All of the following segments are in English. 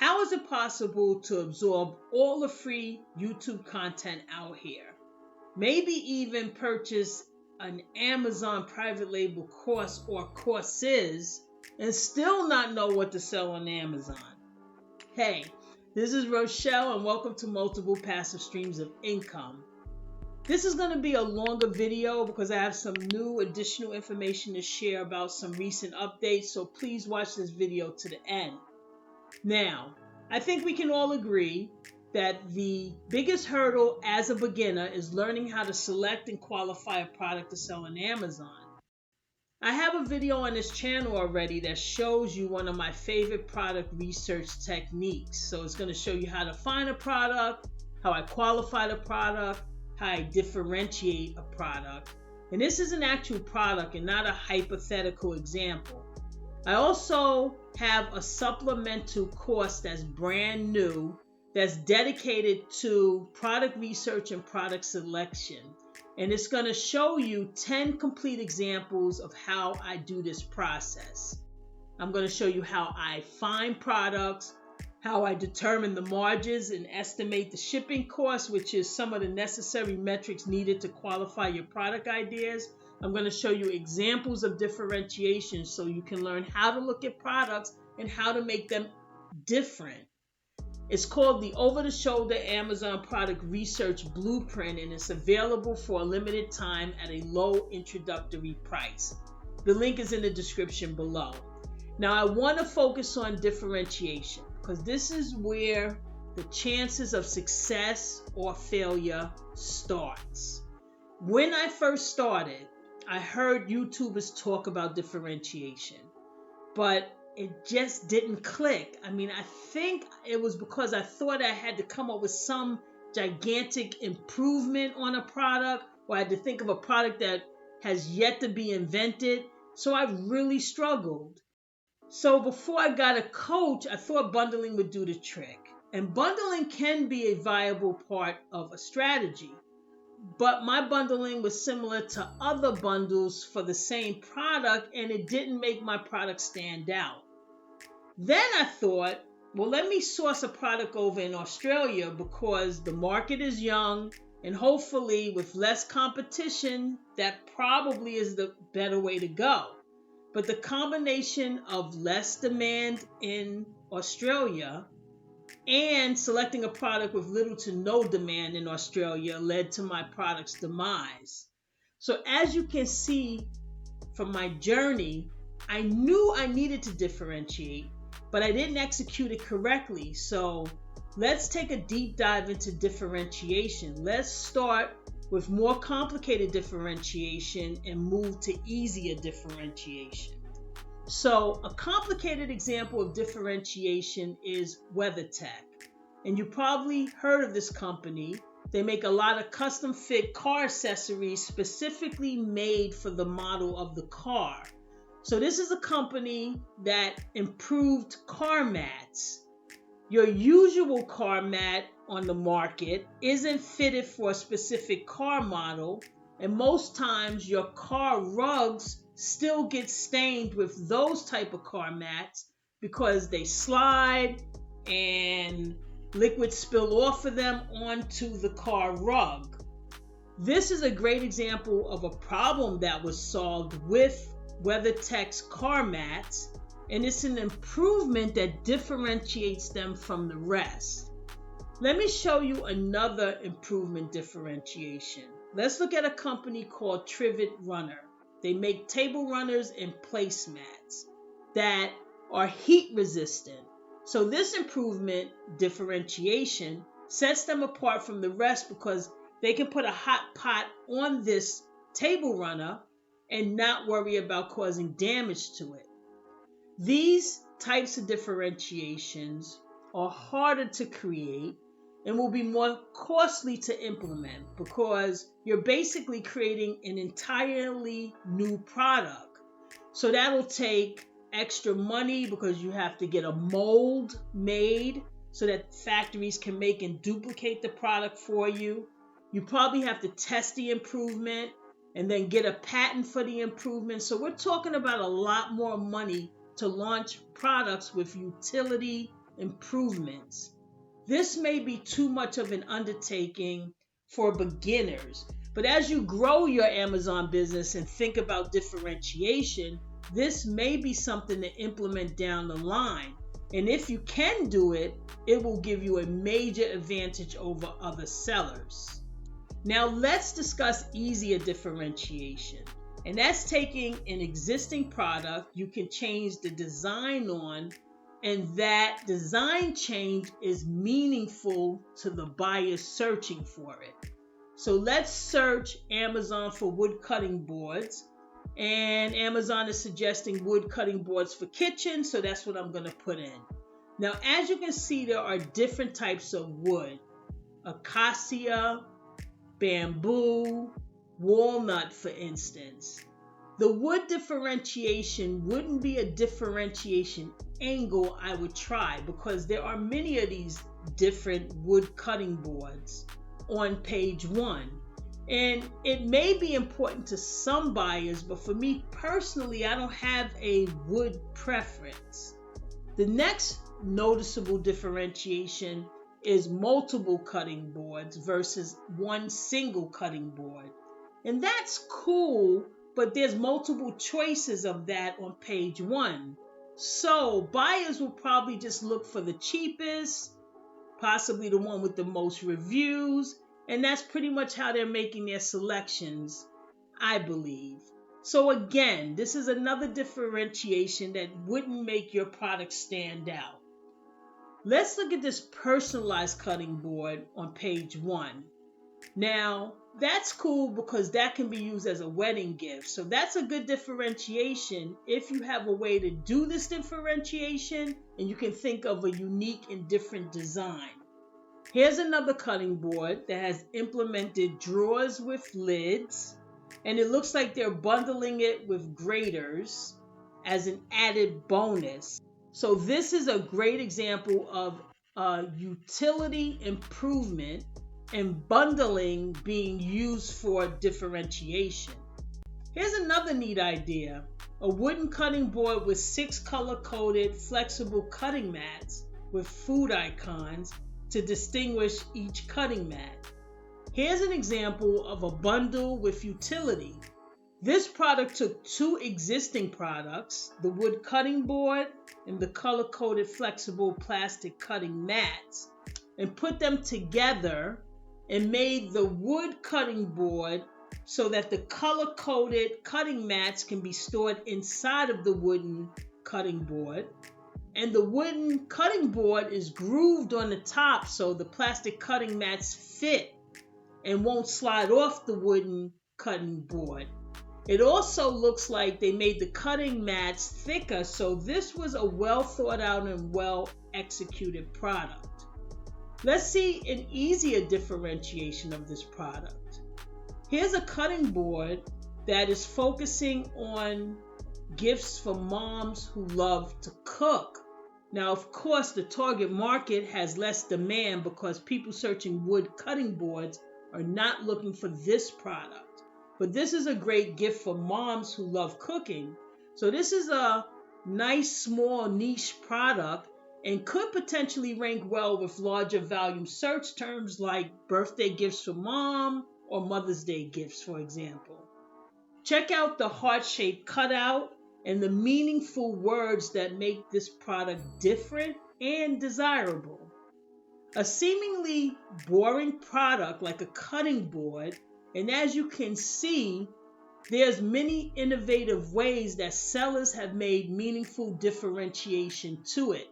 How is it possible to absorb all the free YouTube content out here? Maybe even purchase an Amazon private label course or courses and still not know what to sell on Amazon. Hey, this is Rochelle and welcome to Multiple Passive Streams of Income. This is going to be a longer video because I have some new additional information to share about some recent updates, so please watch this video to the end. Now, I think we can all agree that the biggest hurdle as a beginner is learning how to select and qualify a product to sell on Amazon. I have a video on this channel already that shows you one of my favorite product research techniques. So it's going to show you how to find a product, how I qualify the product, how I differentiate a product. And this is an actual product and not a hypothetical example. I also have a supplemental course that's brand new that's dedicated to product research and product selection. And it's going to show you 10 complete examples of how I do this process. I'm going to show you how I find products, how I determine the margins and estimate the shipping costs, which is some of the necessary metrics needed to qualify your product ideas. I'm going to show you examples of differentiation so you can learn how to look at products and how to make them different. It's called the Over-the-Shoulder Amazon Product Research Blueprint, and it's available for a limited time at a low introductory price. The link is in the description below. Now, I want to focus on differentiation because this is where the chances of success or failure starts. When I first started, I heard YouTubers talk about differentiation, but it just didn't click. I mean, I think it was because I thought I had to come up with some gigantic improvement on a product, or I had to think of a product that has yet to be invented. So I really struggled. So before I got a coach, I thought bundling would do the trick. And bundling can be a viable part of a strategy. But my bundling was similar to other bundles for the same product, and it didn't make my product stand out. Then I thought, well, let me source a product over in Australia because the market is young, and hopefully with less competition, that probably is the better way to go. But the combination of less demand in Australia and selecting a product with little to no demand in Australia led to my product's demise. So as you can see from my journey, I knew I needed to differentiate, but I didn't execute it correctly. So let's take a deep dive into differentiation. Let's start with more complicated differentiation and move to easier differentiation. So a complicated example of differentiation is WEATHERTECH. And you probably heard of this company. They make a lot of custom fit car accessories specifically made for the model of the car. So this is a company that improved car mats. Your usual car mat on the market isn't fitted for a specific car model, and most times your car rugs still get stained with those type of car mats because they slide and liquid spill off of them onto the car rug. This is a great example of a problem that was solved with WEATHERTECH's car mats, and it's an improvement that differentiates them from the rest. Let me show you another improvement differentiation. Let's look at a company called TRIVETRUNNER. They make table runners and placemats that are heat resistant. So this improvement differentiation sets them apart from the rest because they can put a hot pot on this table runner and not worry about causing damage to it. These types of differentiations are harder to create and will be more costly to implement because you're basically creating an entirely new product. So that'll take extra money because you have to get a mold made so that factories can make and duplicate the product for you. You probably have to test the improvement and then get a patent for the improvement. So we're talking about a lot more money to launch products with utility improvements. This may be too much of an undertaking for beginners, but as you grow your Amazon business and think about differentiation, this may be something to implement down the line. And if you can do it, it will give you a major advantage over other sellers. Now let's discuss easier differentiation. And that's taking an existing product you can change the design on, and that design change is meaningful to the buyer searching for it. So let's search Amazon for wood cutting boards. And Amazon is suggesting wood cutting boards for kitchen, so that's what I'm going to put in. Now, as you can see, there are different types of wood. Acacia, bamboo, walnut, for instance. The wood differentiation wouldn't be a differentiation angle I would try, because there are many of these different wood cutting boards on page 1. And it may be important to some buyers, but for me personally, I don't have a wood preference. The next noticeable differentiation is multiple cutting boards versus one single cutting board. And that's cool, but there's multiple choices of that on page 1. So buyers will probably just look for the cheapest, possibly the one with the most reviews, and that's pretty much how they're making their selections, I believe. So again, this is another differentiation that wouldn't make your product stand out. Let's look at this personalized cutting board on page 1. Now, that's cool because that can be used as a wedding gift. So that's a good differentiation if you have a way to do this differentiation and you can think of a unique and different design. Here's another cutting board that has implemented drawers with lids, and it looks like they're bundling it with graters as an added bonus. So this is a great example of utility improvement and bundling being used for differentiation. Here's another neat idea: a wooden cutting board with 6 color-coded flexible cutting mats with food icons to distinguish each cutting mat. Here's an example of a bundle with utility. This product took 2 existing products, the wood cutting board and the color-coded flexible plastic cutting mats, and put them together and made the wood cutting board so that the color-coded cutting mats can be stored inside of the wooden cutting board. And the wooden cutting board is grooved on the top so the plastic cutting mats fit and won't slide off the wooden cutting board. It also looks like they made the cutting mats thicker, so this was a well thought out and well executed product. Let's see an easier differentiation of this product. Here's a cutting board that is focusing on gifts for moms who love to cook. Now, of course, the target market has less demand because people searching wood cutting boards are not looking for this product. But this is a great gift for moms who love cooking. So this is a nice, small, niche product and could potentially rank well with larger volume search terms like birthday gifts for mom or Mother's Day gifts, for example. Check out the heart-shaped cutout and the meaningful words that make this product different and desirable. A seemingly boring product like a cutting board, and as you can see, there's many innovative ways that sellers have made meaningful differentiation to it.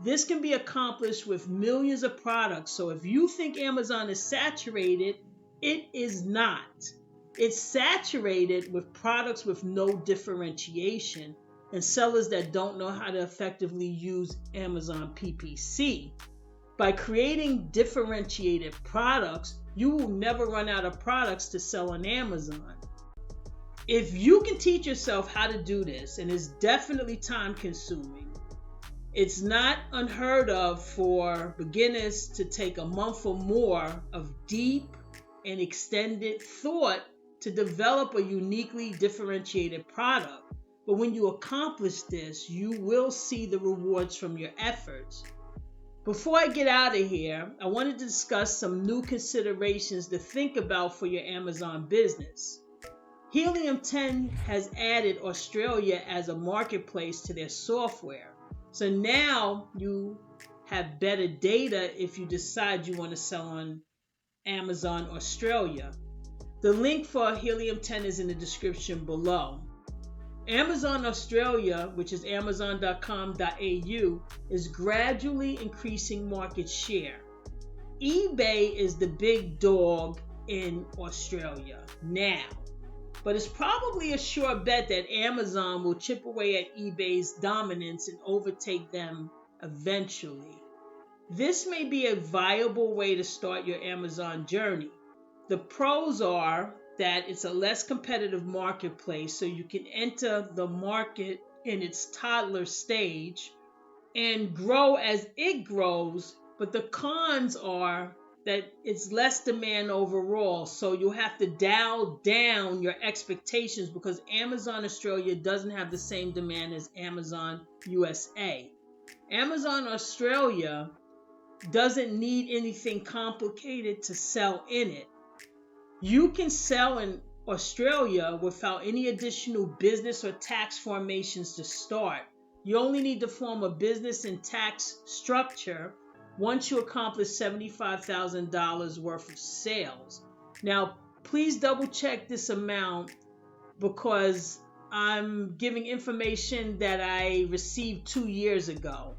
This can be accomplished with millions of products, so if you think Amazon is saturated, it is not. It's saturated with products with no differentiation and sellers that don't know how to effectively use Amazon PPC. By creating differentiated products, you will never run out of products to sell on Amazon. If you can teach yourself how to do this, and it's definitely time consuming, it's not unheard of for beginners to take a month or more of deep and extended thought to develop a uniquely differentiated product. But when you accomplish this, you will see the rewards from your efforts. Before I get out of here, I wanted to discuss some new considerations to think about for your Amazon business. Helium 10 has added Australia as a marketplace to their software. So now you have better data if you decide you want to sell on Amazon Australia. The link for Helium 10 is in the description below. Amazon Australia, which is amazon.com.au, is gradually increasing market share. eBay is the big dog in Australia now, but it's probably a sure bet that Amazon will chip away at eBay's dominance and overtake them eventually. This may be a viable way to start your Amazon journey. The pros are that it's a less competitive marketplace, so you can enter the market in its toddler stage and grow as it grows, but the cons are that it's less demand overall, so you'll have to dial down your expectations because Amazon Australia doesn't have the same demand as Amazon USA. Amazon Australia doesn't need anything complicated to sell in it. You can sell in Australia without any additional business or tax formations to start. You only need to form a business and tax structure once you accomplish $75,000 worth of sales. Now, please double check this amount because I'm giving information that I received 2 years ago.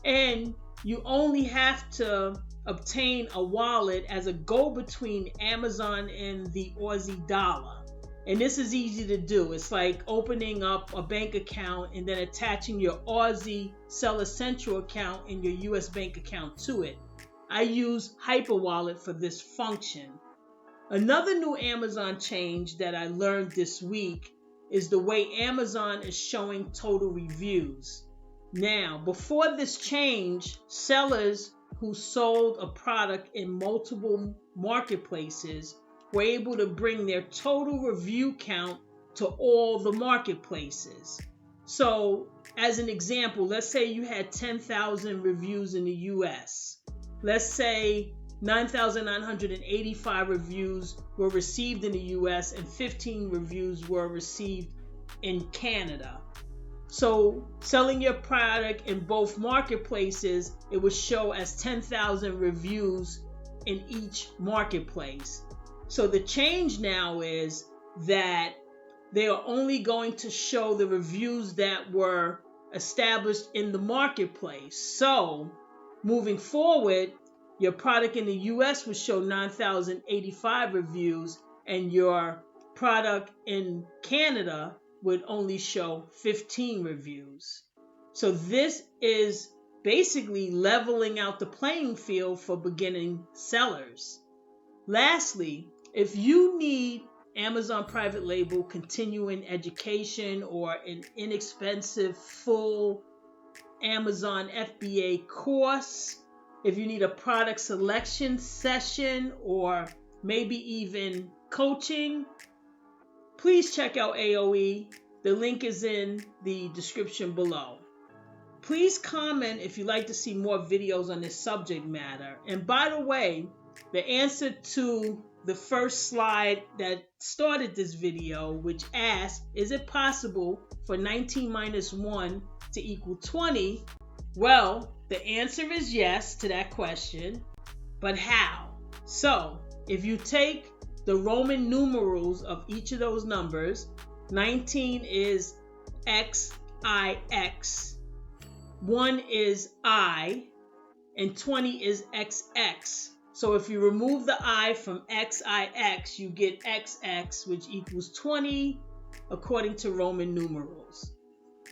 And you only have to obtain a wallet as a go-between Amazon and the Aussie dollar. And this is easy to do. It's like opening up a bank account and then attaching your Aussie Seller Central account and your US bank account to it. I use Hyperwallet for this function. Another new Amazon change that I learned this week is the way Amazon is showing total reviews. Now, before this change, sellers who sold a product in multiple marketplaces were able to bring their total review count to all the marketplaces. So, as an example, let's say you had 10,000 reviews in the US. Let's say 9,985 reviews were received in the US and 15 reviews were received in Canada. So selling your product in both marketplaces, it would show as 10,000 reviews in each marketplace. So the change now is that they are only going to show the reviews that were established in the marketplace. So moving forward, your product in the US would show 9,085 reviews and your product in Canada would only show 15 reviews. So this is basically leveling out the playing field for beginning sellers. Lastly, if you need Amazon private label continuing education or an inexpensive full Amazon FBA course, if you need a product selection session or maybe even coaching, please check out AOE. The link is in the description below. Please comment if you'd like to see more videos on this subject matter. And by the way, the answer to the first slide that started this video, which asked, is it possible for 19 minus 1 to equal 20? Well, the answer is yes to that question, but how? So, if you take the Roman numerals of each of those numbers, 19 is XIX, 1 is I, and 20 is XX. So if you remove the I from XIX, you get XX, which equals 20 according to Roman numerals.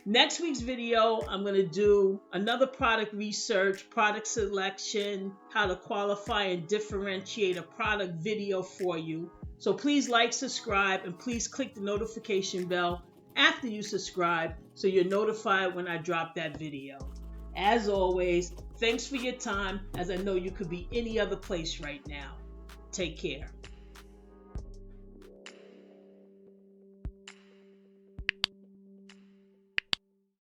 Next week's video, I'm going to do another product research, product selection, how to qualify and differentiate a product video for you. So please like, subscribe, and please click the notification bell after you subscribe so you're notified when I drop that video. As always, thanks for your time, as I know you could be any other place right now. Take care.